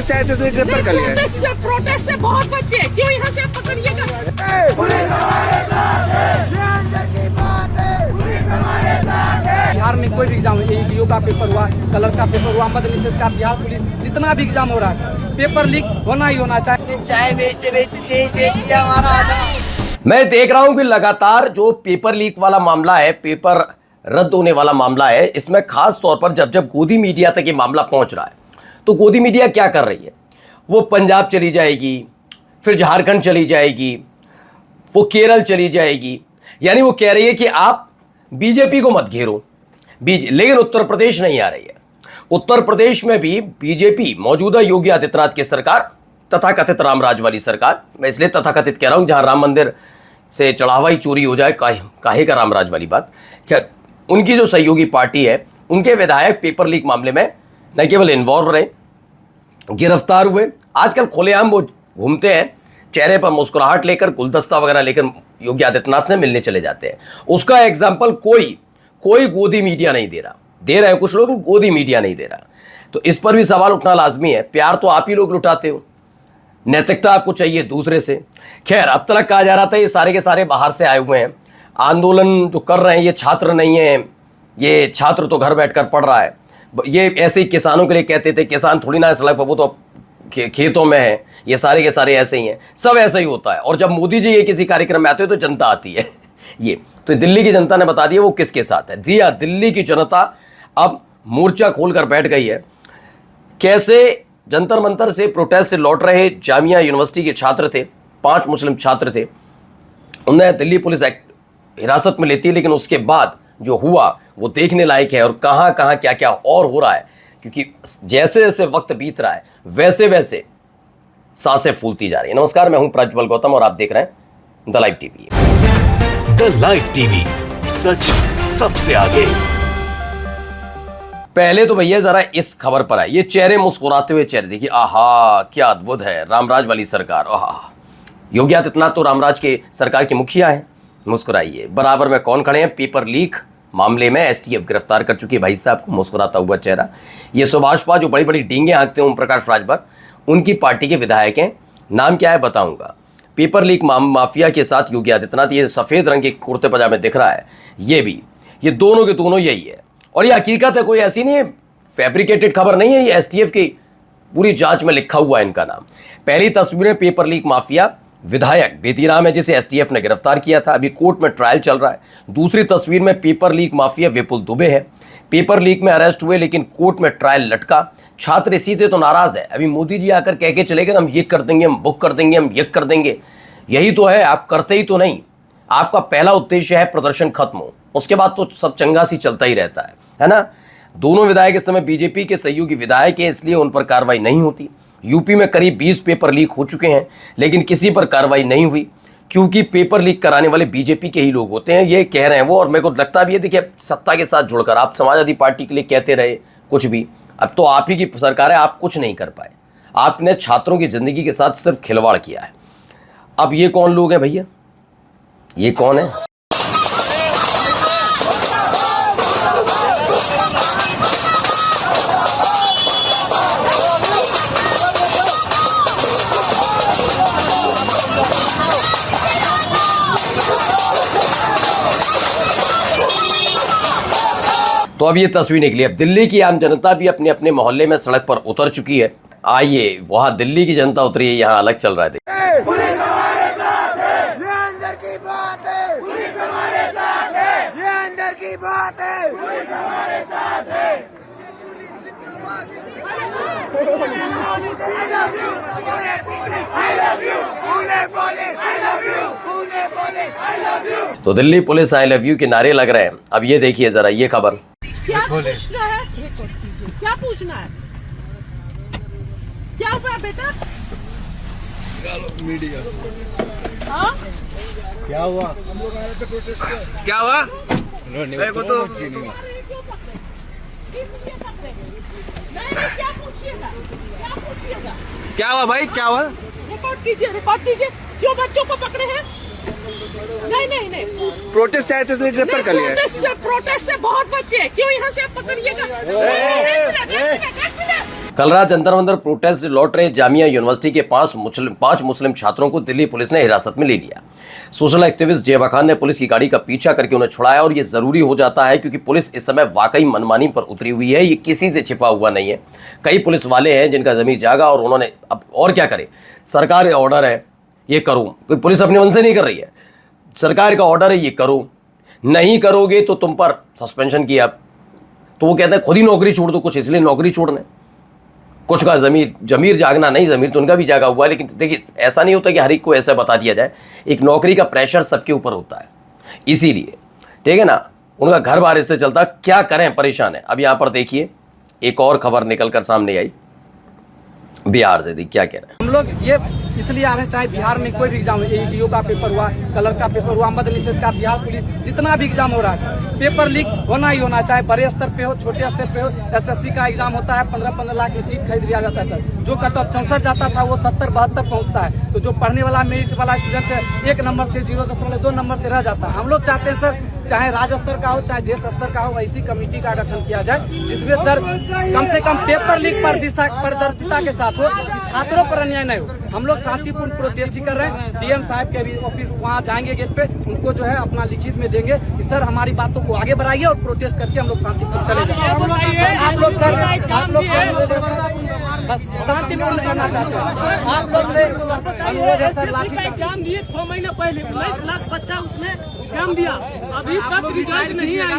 Protest से आए थे, गिरफ्तार कर लिया। प्रोटेस्ट से बहुत बच्चे, क्यों यहाँ से आप पकड़िएगा? बिहार में कोई भी एग्जाम AEDO का पेपर हुआ, कलर का पेपर हुआ, मद निषेध का, बिहार पुलिस जितना भी एग्जाम हो रहा है, पेपर लीक होना ही होना चाहिए। चाय बेचते बेचते देश बेच दिया हमारा आधा। मैं देख रहा हूं कि लगातार जो पेपर लीक वाला मामला है, पेपर रद्द होने वाला मामला है, इसमें खास तौर पर जब गोदी मीडिया तक ये मामला पहुंच रहा है, तो गोदी मीडिया क्या कर रही है? वो पंजाब चली जाएगी, फिर झारखंड चली जाएगी, वो केरल चली जाएगी, यानी वो कह रही है कि आप बीजेपी को मत घेरो। लेकिन उत्तर प्रदेश नहीं आ रही है। उत्तर प्रदेश में भी बीजेपी, मौजूदा योगी आदित्यनाथ की सरकार, तथाकथित रामराज वाली सरकार, मैं इसलिए तथाकथित कह रहा हूं जहां राम मंदिर से चढ़ावा ही चोरी हो जाए, काहे का रामराज वाली बात, क्या उनकी जो सहयोगी पार्टी है, उनके विधायक पेपर लीक मामले में न केवल इन्वॉल्व रहे, गिरफ्तार हुए। आजकल खुलेआम वो घूमते हैं, चेहरे पर मुस्कुराहट लेकर, गुलदस्ता वगैरह लेकर योगी आदित्यनाथ से मिलने चले जाते हैं। उसका एग्जाम्पल कोई गोदी मीडिया नहीं दे रहा। दे रहे हैं कुछ लोग, गोदी मीडिया नहीं दे रहा। तो इस पर भी सवाल उठना लाजमी है। प्यार तो आप ही लोग लुटाते हो, नैतिकता आपको चाहिए दूसरे से। खैर, अब तक कहा जा रहा था ये सारे के सारे बाहर से आए हुए हैं, आंदोलन जो कर रहे हैं ये छात्र नहीं है, ये छात्र तो घर बैठकर पढ़ रहा है। ये ऐसे ही किसानों के लिए कहते थे, किसान थोड़ी ना सड़क पर, वो तो खेतों में है। ये सारे के सारे ऐसे ही हैं, सब ऐसा ही होता है। और जब मोदी जी ये किसी कार्यक्रम में आते हो तो जनता आती है। ये तो दिल्ली की जनता ने बता दिया वो किसके साथ है। दिया दिल्ली की जनता अब मोर्चा खोलकर बैठ गई है। कैसे जंतर मंतर से प्रोटेस्ट से लौट रहे जामिया यूनिवर्सिटी के छात्र थे, 5 मुस्लिम छात्र थे, उन्हें दिल्ली पुलिस हिरासत में लेती है। लेकिन उसके बाद जो हुआ वो देखने लायक है, और कहां कहां क्या क्या और हो रहा है, क्योंकि जैसे जैसे वक्त बीत रहा है वैसे वैसे सांसें फूलती जा रही है। नमस्कार, मैं हूं प्रज्वल गौतम और आप देख रहे हैं the live TV. The live TV, सच सबसे आगे। पहले तो भैया जरा इस खबर पर आए, ये चेहरे मुस्कुराते हुए चेहरे देखिए, आहा क्या अद्भुत है, रामराज वाली सरकार। आहा, योगी आदित्यनाथ तो रामराज के सरकार के मुखिया हैं। मुस्कुराइए। बराबर में कौन खड़े हैं? पेपर लीक मामले में STF गिरफ्तार कर चुकी है भाई साहब को, मुस्कुराता हुआ चेहरा। ये सुभाष पा जो बड़ी बड़ी डींगे हाँकते हैं ओम प्रकाश राजभर, उनकी पार्टी के विधायक हैं। नाम क्या है बताऊंगा। पेपर लीक माफिया के साथ योगी आदित्यनाथ, ये सफेद रंग के कुर्ते पजामे दिख रहा है, ये दोनों के दोनों यही है। और ये हकीकत है, कोई ऐसी नहीं है, फैब्रिकेटेड खबर नहीं है। ये STF की पूरी जांच में लिखा हुआ है इनका नाम। पहली तस्वीर पेपर लीक माफिया विधायक बेदीराम है, जिसे STF ने गिरफ्तार किया था, अभी कोर्ट में ट्रायल चल रहा है। दूसरी तस्वीर में पेपर लीक माफिया विपुल दुबे है, पेपर लीक में अरेस्ट हुए लेकिन कोर्ट में ट्रायल लटका। छात्र इसी से तो नाराज है। अभी मोदी जी आकर कह के चले गए हम ये कर देंगे, हम बुक कर देंगे, हम ये कर देंगे। यही तो है, आप करते ही तो नहीं। आपका पहला उद्देश्य है प्रदर्शन खत्म हो, उसके बाद तो सब चंगा सी चलता ही रहता है ना। दोनों विधायक इस समय बीजेपी के सहयोगी विधायक है, इसलिए उन पर कार्रवाई नहीं होती। यूपी में करीब 20 पेपर लीक हो चुके हैं, लेकिन किसी पर कार्रवाई नहीं हुई, क्योंकि पेपर लीक कराने वाले बीजेपी के ही लोग होते हैं, ये कह रहे हैं वो। और मेरे को लगता भी है, देखिए सत्ता के साथ जुड़कर आप समाजवादी पार्टी के लिए कहते रहे कुछ भी, अब तो आप ही की सरकार है, आप कुछ नहीं कर पाए। आपने छात्रों की जिंदगी के साथ सिर्फ खिलवाड़ किया है। अब ये कौन लोग हैं भैया? ये कौन है? तो अब ये तस्वीर निकली। अब दिल्ली की आम जनता भी अपने अपने मोहल्ले में सड़क पर उतर चुकी है। आइए, वहां दिल्ली की जनता उतरी है, यहाँ अलग चल रहा है। पुलिस हमारे साथ है, ये अंदर की बात है। पुलिस हमारे साथ है, ये अंदर की बात है। पुलिस हमारे साथ है। तो Delhi police I love you के नारे लग रहे हैं। अब ये देखिए जरा ये खबर। क्या पूछना है? क्या पूछना है? क्या हुआ बेटा? मीडिया हाँ? क्या हुआ? क्या हुआ? मेरे को तो क्या हुआ भाई? क्या हुआ? रिकॉर्ड कीजिए। क्यों बच्चों को पकड़े हैं? नहीं। प्रोटेस्ट से आए थे, गिरफ्तार कर लिया। प्रोटेस्ट से बहुत बच्चे, क्यों यहाँ से आप पकड़िएगा? कल रात जंतर मंतर प्रोटेस्ट से लौट रहे जामिया यूनिवर्सिटी के पांच मुस्लिम छात्रों को दिल्ली पुलिस ने हिरासत में ले लिया। सोशल एक्टिविस्ट जेबा खान ने पुलिस की गाड़ी का पीछा करके उन्हें छुड़ाया और ये जरूरी हो जाता है क्योंकि पुलिस इस समय वाकई मनमानी पर उतरी हुई है, ये किसी से छिपा हुआ नहीं है। कई पुलिस वाले हैं जिनका जमीर जागा और उन्होंने अब और क्या करे, सरकार का ऑर्डर है ये करूं, कोई पुलिस अपने मन से नहीं कर रही है, सरकार का ऑर्डर है ये करो, नहीं करोगे तो तुम पर सस्पेंशन किया। तो वो कहते हैं खुद ही नौकरी छोड़ दो, कुछ इसलिए नौकरी छोड़ने, कुछ का जमीर जागना नहीं, जमीर तो उनका भी जागा हुआ है। लेकिन देखिए ऐसा नहीं होता कि हर एक को ऐसा बता दिया जाए, एक नौकरी का प्रेशर सबके ऊपर होता है, इसीलिए ठीक है ना, उनका घर बार इससे चलता, क्या करें, परेशान है। अब यहाँ पर देखिए एक और खबर निकल कर सामने आई बिहार से, देखिए क्या कह रहे हैं। हम लोग ये इसलिए आ रहे हैं, चाहे बिहार में कोई भी एग्जाम, एडीओ का पेपर हुआ, कलर का पेपर हुआ, मद निषेध का, बिहार पुलिस जितना भी एग्जाम हो रहा है पेपर लीक होना ही होना, चाहे बड़े स्तर पे हो छोटे स्तर पे हो। एसएससी का एग्जाम होता है, 15-15 लाख में सीट खरीद लिया जाता है सर। जो कट ऑफ 64 जाता था वो 70-72 पहुंचता है। तो जो पढ़ने वाला मेरिट वाला स्टूडेंट 1 नंबर से 0.2 नंबर से रह जाता है। हम लोग चाहते हैं सर, चाहे राज्य स्तर का हो चाहे देश स्तर का हो, ऐसी कमेटी का गठन किया जाए जिसमें सर कम से कम पेपर लीक पारदर्शिता के साथ हो, छात्रों पर अन्याय नहीं हो। हम लोग शांतिपूर्ण प्रोटेस्ट कर रहे हैं, डीएम साहब के भी ऑफिस वहाँ जाएंगे गेट पे, उनको जो है अपना लिखित में देंगे कि सर हमारी बातों को आगे बढ़ाइए और प्रोटेस्ट करके हम लोग शांतिपूर्ण चले जाएंगे। आप लोग बस शांतिपूर्ण करना चाहते हैं, आप लोग से अनुरोध है सर। लाठी एग्जाम दिए 6 महीना पहले 19 लाख बच्चा उसने एग्जाम दिया, अभी तक रिजल्ट नहीं आई है।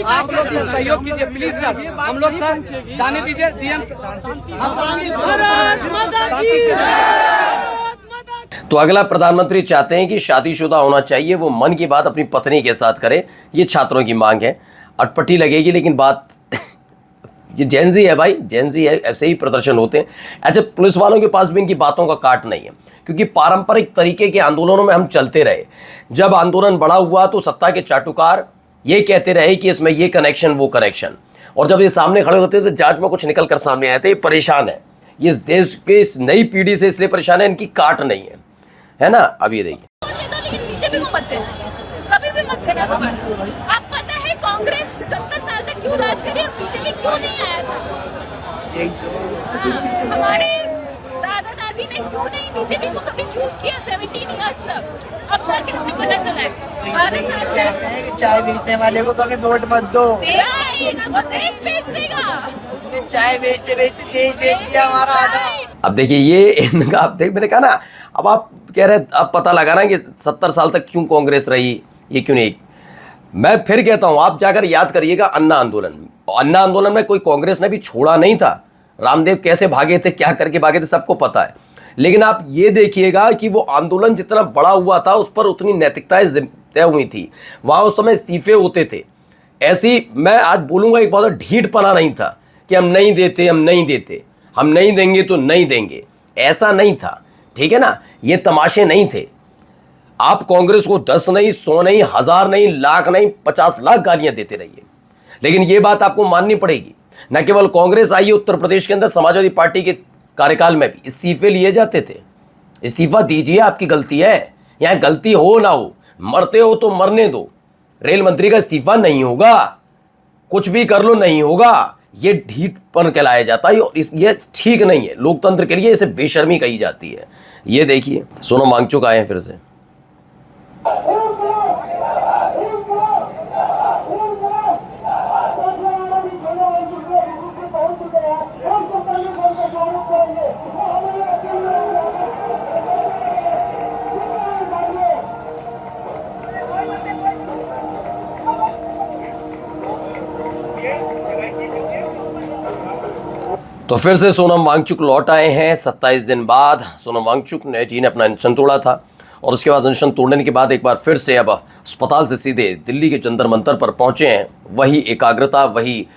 आप लोग सहयोग कीजिए प्लीज सर, हम लोग सर जाने दीजिए डीएम। तो अगला प्रधानमंत्री चाहते हैं कि शादीशुदा होना चाहिए, वो मन की बात अपनी पत्नी के साथ करे, ये छात्रों की मांग है। अटपटी लगेगी लेकिन बात ये जेनजी है भाई, जेनजी है, ऐसे ही प्रदर्शन होते हैं। अच्छा, पुलिस वालों के पास भी इनकी बातों का काट नहीं है क्योंकि पारंपरिक तरीके के आंदोलनों में हम चलते रहे। जब आंदोलन बड़ा हुआ तो सत्ता के चाटुकार ये कहते रहे कि इसमें ये कनेक्शन वो कनेक्शन, और जब ये सामने खड़े होते तो जांच में कुछ निकल कर सामने आए थे। ये परेशान है, ये इस देश के इस नई पीढ़ी से इसलिए परेशान है, इनकी काट नहीं है ना। अब ये देखिए, लेकिन बीजेपी को मत देना, कभी भी मत देना। आप पता है कांग्रेस 70 साल तक क्यों राज करी और बीजेपी क्यों नहीं आया था? हमारे दादा दादी ने क्यों नहीं बीजेपी को कभी चूज किया 17 ईयर्स तक? अब जाके हमें पता चला है। कहते हैं कि चाय बेचने वाले को कभी वोट मत दो, वो देश बेच देगा। चाय बेचते बेचते देश बेच दिया हमारा आधा। अब देखिए ये इनका, आप देख, मैंने कहा ना, अब आप कह रहे अब पता लगाना कि 70 साल तक क्यों कांग्रेस रही, ये क्यों नहीं। मैं फिर कहता हूं, आप जाकर याद करिएगा अन्ना आंदोलन। अन्ना आंदोलन में कोई कांग्रेस ने भी छोड़ा नहीं था, रामदेव कैसे भागे थे, क्या करके भागे थे, सबको पता है। लेकिन आप ये देखिएगा कि वो आंदोलन जितना बड़ा हुआ था उस पर उतनी नैतिकताएं तय हुई थी, वहां उस समय इस्तीफे होते थे। ऐसी मैं आज बोलूंगा एक बहुत ढीठपना नहीं था कि हम नहीं देते, हम नहीं देते, हम नहीं देंगे तो नहीं देंगे, ऐसा नहीं था, ठीक है ना। ये तमाशे नहीं थे। आप कांग्रेस को 10 नहीं, 100 नहीं, 1000 नहीं, लाख नहीं, 50 लाख गालियां देते रहिए, लेकिन ये बात आपको माननी पड़ेगी। न केवल कांग्रेस आई, उत्तर प्रदेश के अंदर समाजवादी पार्टी के कार्यकाल में भी इस्तीफे लिए जाते थे। इस्तीफा दीजिए, आपकी गलती है, यहां गलती हो ना हो, मरते हो तो मरने दो। रेल मंत्री का इस्तीफा नहीं होगा, कुछ भी कर लो नहीं होगा, ये ढीठपन कहलाया जाता है और ये ठीक नहीं है। लोकतंत्र के लिए इसे बेशर्मी कही जाती है। ये देखिए सोनम वांगचुक आए हैं फिर से। तो फिर से सोनम वांगचुक लौट आए हैं 27 दिन बाद। सोनम वांगचुक जी ने अपना अनशन तोड़ा था और उसके बाद अनशन तोड़ने के बाद एक बार फिर से अब अस्पताल से सीधे दिल्ली के जंतर मंतर पर पहुंचे हैं। वही एकाग्रता, वही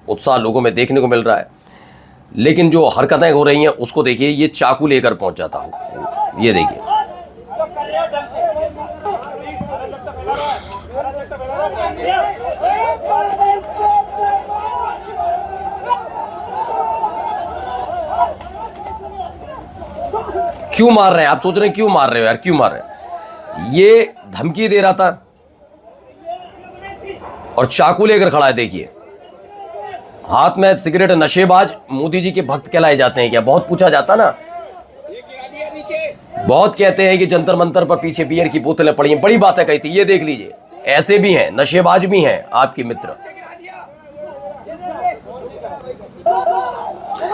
उत्साह लोगों में देखने को मिल रहा है, लेकिन जो हरकतें हो रही हैं उसको देखिए। ये चाकू लेकर पहुंचा था, ये देखिए। क्यों मार रहे हैं? आप सोच रहे हैं क्यों मार रहे हो यार, क्यों मार रहे हैं? ये धमकी दे रहा था और चाकू लेकर खड़ा है, देखिए। हाथ में सिगरेट नशेबाज मोदी जी के भक्त कहलाए जाते हैं क्या? बहुत पूछा जाता ना, बहुत कहते हैं कि जंतर मंतर पर पीछे बियर की बोतलें पड़ी हैं, बड़ी बातें कही थी। ये देख लीजिए, ऐसे भी हैं, नशेबाज भी हैं आपके मित्र।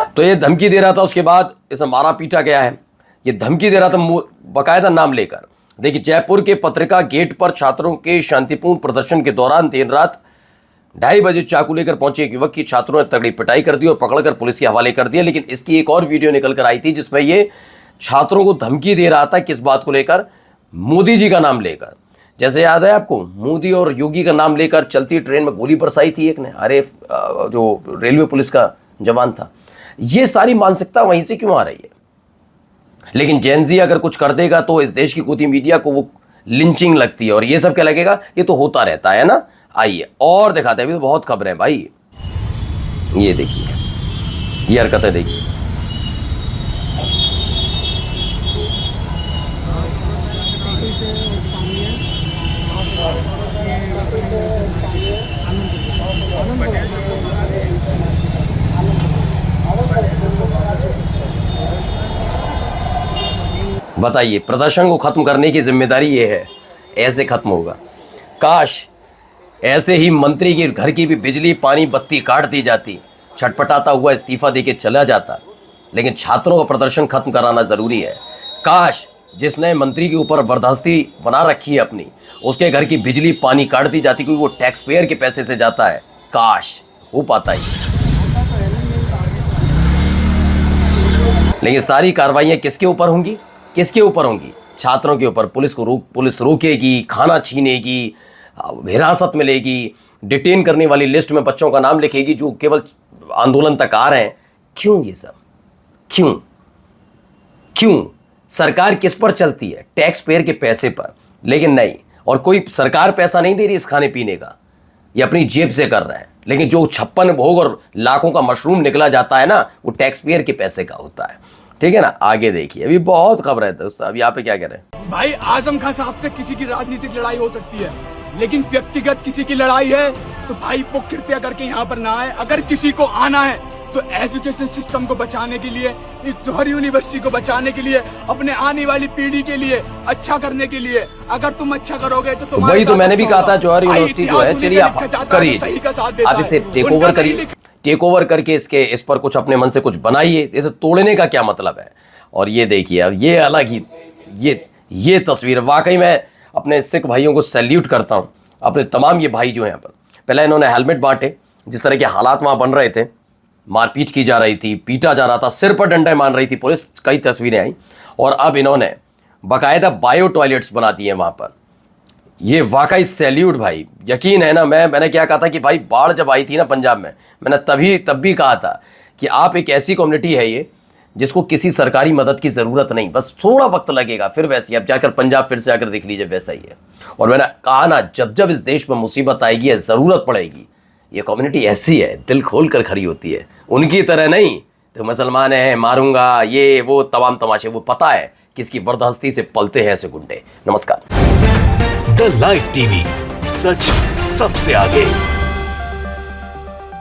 तो ये धमकी दे रहा था, उसके बाद इसे मारा पीटा गया है। ये धमकी दे रहा था बकायदा नाम लेकर। देखिए, जयपुर के पत्रिका गेट पर छात्रों के शांतिपूर्ण प्रदर्शन के दौरान देर रात 2:30 बजे चाकू लेकर पहुंचे एक युवक की छात्रों ने तगड़ी पिटाई कर दी और पकड़कर पुलिस के हवाले कर दिया। लेकिन इसकी एक और वीडियो निकल कर आई थी जिसमें ये छात्रों को धमकी दे रहा था, किस बात को लेकर? मोदी जी का नाम लेकर। जैसे याद है आपको, मोदी और योगी का नाम लेकर चलती ट्रेन में गोली बरसाई थी एक ने, अरे जो रेलवे पुलिस का जवान था। ये सारी मानसिकता वहीं से क्यों आ रही है? लेकिन जेनजी अगर कुछ कर देगा तो इस देश की गोदी मीडिया को वो लिंचिंग लगती है और ये सब क्या लगेगा, ये तो होता रहता है ना। आइए और दिखाते हैं, अभी तो बहुत खबरें भाई। ये देखिए, ये हरकतें देखिए। बताइए, प्रदर्शन को खत्म करने की जिम्मेदारी ये है, ऐसे खत्म होगा। काश ऐसे ही मंत्री के घर की भी बिजली पानी बत्ती काट दी जाती, छटपटाता हुआ इस्तीफा देके चला जाता। लेकिन छात्रों का प्रदर्शन खत्म कराना जरूरी है। काश जिसने मंत्री के ऊपर बर्दाश्ती बना रखी है अपनी, उसके घर की बिजली पानी काट दी जाती, क्योंकि वो टैक्स पेयर के पैसे से जाता है। काश हो पाता ही। लेकिन सारी कार्रवाइयां किसके ऊपर होंगी? किसके ऊपर होंगी? छात्रों के ऊपर। पुलिस रोकेगी, खाना छीनेगी, हिरासत में लेगी, डिटेन करने वाली लिस्ट में बच्चों का नाम लिखेगी जो केवल आंदोलन तक आ रहे हैं। क्यों ये सब? क्यों? सरकार किस पर चलती है? टैक्स पेयर के पैसे पर। लेकिन नहीं, और कोई सरकार पैसा नहीं दे रही इस खाने पीने का, ये अपनी जेब से कर रहे हैं। लेकिन जो 56 भोग और लाखों का मशरूम निकला जाता है ना, वो टैक्स पेयर के पैसे का होता है। ठीक है ना। आगे देखिए, अभी बहुत खबर है दोस्तों। अब यहाँ पे क्या कह रहे हैं भाई? आजम खान साहब से किसी की राजनीतिक लड़ाई हो सकती है, लेकिन व्यक्तिगत किसी की लड़ाई है तो भाई वो कृपया करके यहाँ पर ना आए। अगर किसी को आना है तो एजुकेशन सिस्टम को बचाने के लिए, इस जौहर यूनिवर्सिटी को बचाने के लिए, अपने आने वाली पीढ़ी के लिए, अच्छा करने के लिए। अगर तुम अच्छा करोगे तो वही तो मैंने भी कहा था, जौहर यूनिवर्सिटी जो है, चलिए आप करिए, आप इसे टेक ओवर करिए, टेक ओवर करके इस पर कुछ अपने मन से कुछ बनाइए। इसे तोड़ने का क्या मतलब है? और ये देखिए, अब ये अलग ही ये तस्वीर, वाकई मैं अपने सिख भाइयों को सैल्यूट करता हूँ। अपने तमाम ये भाई जो हैं यहाँ पर, पहले इन्होंने हेलमेट बांटे, जिस तरह के हालात वहाँ बन रहे थे, मारपीट की जा रही थी, पीटा जा रहा था, सिर पर डंडे मान रही थी पुलिस, कई तस्वीरें आई। और अब इन्होंने बाकायदा बायो टॉयलेट्स बना दिए वहाँ पर। ये वाकई सैल्यूट भाई। यकीन है ना, मैंने क्या कहा था कि भाई बाढ़ जब आई थी ना पंजाब में, मैंने तब भी कहा था कि आप एक ऐसी कम्युनिटी है ये जिसको किसी सरकारी मदद की ज़रूरत नहीं, बस थोड़ा वक्त लगेगा, फिर वैसे अब जाकर पंजाब फिर से आकर देख लीजिए, वैसा ही है। और मैंने कहा ना, जब इस देश में मुसीबत आएगी या ज़रूरत पड़ेगी, ये कम्युनिटी ऐसी है, दिल खोल कर खड़ी होती है। उनकी तरह नहीं तो मुसलमान है, मारूंगा, ये वो तमाम तमाशे, वो पता है किसकी बर्दाश्ती से पलते हैं ऐसे गुंडे। नमस्कार। द लाइव टीवी, सच सबसे आगे।